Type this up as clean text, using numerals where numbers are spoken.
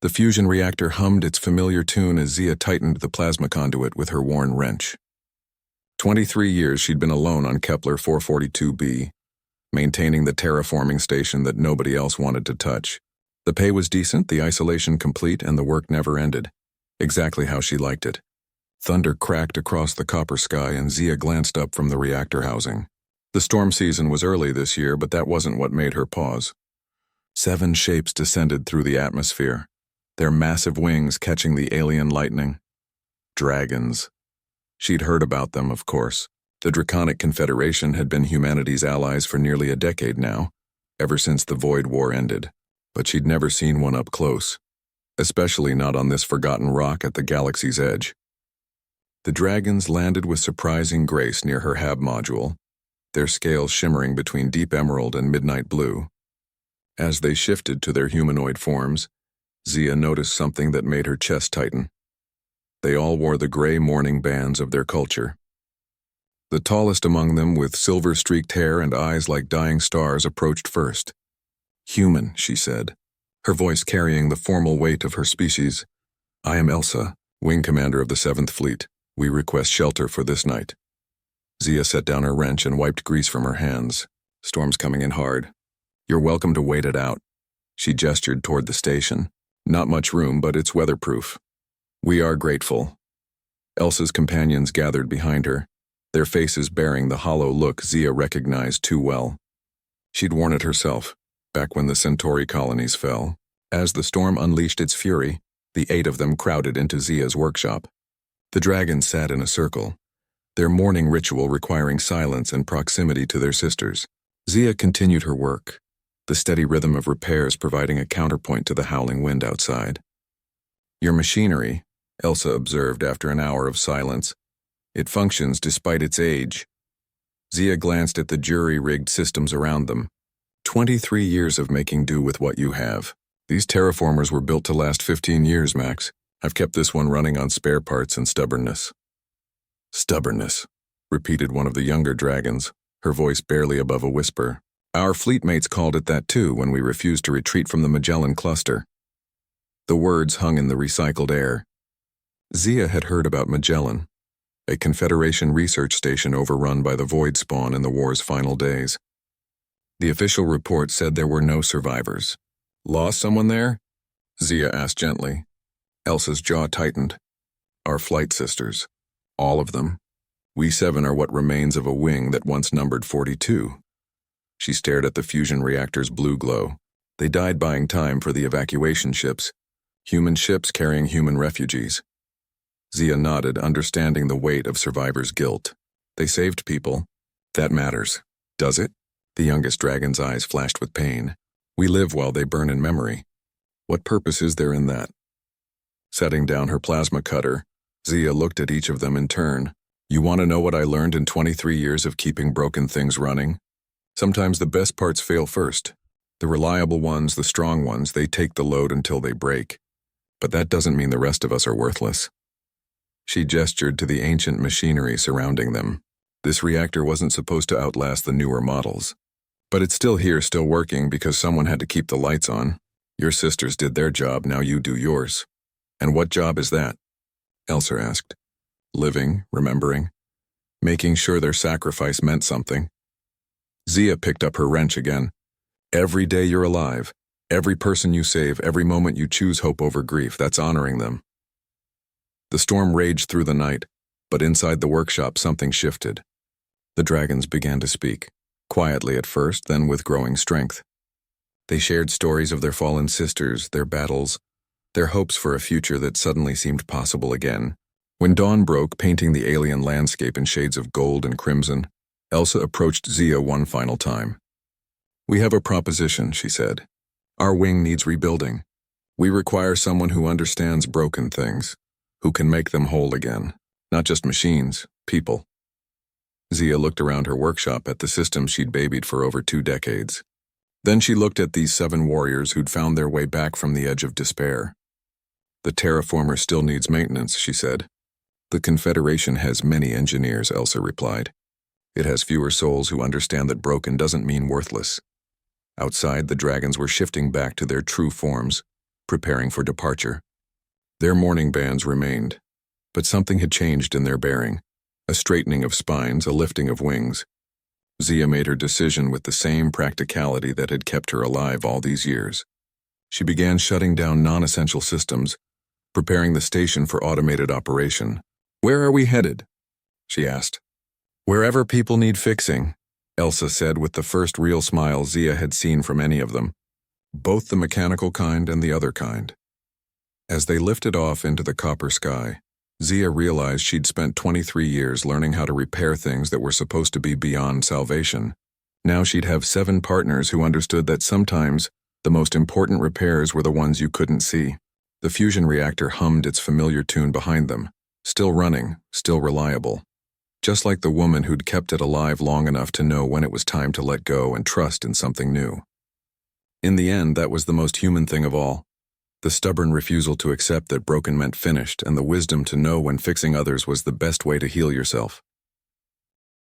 The fusion reactor hummed its familiar tune as Zia tightened the plasma conduit with her worn wrench. 23 years she'd been alone on Kepler 442b, maintaining the terraforming station that nobody else wanted to touch. The pay was decent, the isolation complete, and the work never ended. Exactly how she liked it. Thunder cracked across the copper sky and Zia glanced up from the reactor housing. The storm season was early this year, but that wasn't what made her pause. 7 shapes descended through the atmosphere, their massive wings catching the alien lightning. Dragons. She'd heard about them, of course. The Draconic Confederation had been humanity's allies for nearly a decade now, ever since the Void War ended. But she'd never seen one up close, especially not on this forgotten rock at the galaxy's edge. The dragons landed with surprising grace near her HAB module, their scales shimmering between deep emerald and midnight blue. As they shifted to their humanoid forms, Zia noticed something that made her chest tighten. They all wore the gray mourning bands of their culture. The tallest among them, with silver-streaked hair and eyes like dying stars, approached first. "Human," she said, her voice carrying the formal weight of her species. "I am Elsa, Wing Commander of the 7th Fleet. We request shelter for this night." Zia set down her wrench and wiped grease from her hands. "Storm's coming in hard. You're welcome to wait it out." She gestured toward the station. "Not much room, but it's weatherproof." "We are grateful." Elsa's companions gathered behind her, their faces bearing the hollow look Zia recognized too well. She'd worn it herself, back when the Centauri colonies fell. As the storm unleashed its fury, the 8 of them crowded into Zia's workshop. The dragons sat in a circle, their morning ritual requiring silence and proximity to their sisters. Zia continued her work, the steady rhythm of repairs providing a counterpoint to the howling wind outside. "Your machinery," Elsa observed after an hour of silence. "It functions despite its age." Zia glanced at the jury-rigged systems around them. 23 years of making do with what you have. These terraformers were built to last 15 years, Max. I've kept this one running on spare parts and stubbornness." "Stubbornness," repeated one of the younger dragons, her voice barely above a whisper. "Our fleetmates called it that too when we refused to retreat from the Magellan cluster." The words hung in the recycled air. Zia had heard about Magellan, a Confederation research station overrun by the Void Spawn in the war's final days. The official report said there were no survivors. "Lost someone there?" Zia asked gently. Elsa's jaw tightened. "Our flight sisters. All of them. We 7 are what remains of a wing that once numbered 42. She stared at the fusion reactor's blue glow. They died buying time for the evacuation ships. Human ships carrying human refugees. Zia nodded, understanding the weight of survivors' guilt. They saved people. That matters. Does it? The youngest dragon's eyes flashed with pain. We live while they burn in memory. What purpose is there in that? Setting down her plasma cutter, Zia looked at each of them in turn. You want to know what I learned in 23 years of keeping broken things running? Sometimes the best parts fail first. The reliable ones, the strong ones, they take the load until they break. But that doesn't mean the rest of us are worthless. She gestured to the ancient machinery surrounding them. This reactor wasn't supposed to outlast the newer models. But it's still here, still working, because someone had to keep the lights on. Your sisters did their job, now you do yours. And what job is that? Elsa asked. Living, remembering, making sure their sacrifice meant something. Zia picked up her wrench again. Every day you're alive, every person you save, every moment you choose hope over grief, that's honoring them. The storm raged through the night, but inside the workshop something shifted. The dragons began to speak, quietly at first, then with growing strength. They shared stories of their fallen sisters, their battles, their hopes for a future that suddenly seemed possible again. When dawn broke, painting the alien landscape in shades of gold and crimson, Elsa approached Zia one final time. We have a proposition, she said. Our wing needs rebuilding. We require someone who understands broken things, who can make them whole again. Not just machines, people. Zia looked around her workshop at the systems she'd babied for over 2 decades. Then she looked at these 7 warriors who'd found their way back from the edge of despair. The terraformer still needs maintenance, she said. The Confederation has many engineers, Elsa replied. It has fewer souls who understand that broken doesn't mean worthless. Outside, the dragons were shifting back to their true forms, preparing for departure. Their mourning bands remained, but something had changed in their bearing, a straightening of spines, a lifting of wings. Zia made her decision with the same practicality that had kept her alive all these years. She began shutting down non-essential systems, preparing the station for automated operation. "Where are we headed?" she asked. "Wherever people need fixing," Elsa said with the first real smile Zia had seen from any of them, both the mechanical kind and the other kind. As they lifted off into the copper sky, Zia realized she'd spent 23 years learning how to repair things that were supposed to be beyond salvation. Now she'd have 7 partners who understood that sometimes the most important repairs were the ones you couldn't see. The fusion reactor hummed its familiar tune behind them, still running, still reliable. Just like the woman who'd kept it alive long enough to know when it was time to let go and trust in something new. In the end, that was the most human thing of all. The stubborn refusal to accept that broken meant finished, and the wisdom to know when fixing others was the best way to heal yourself.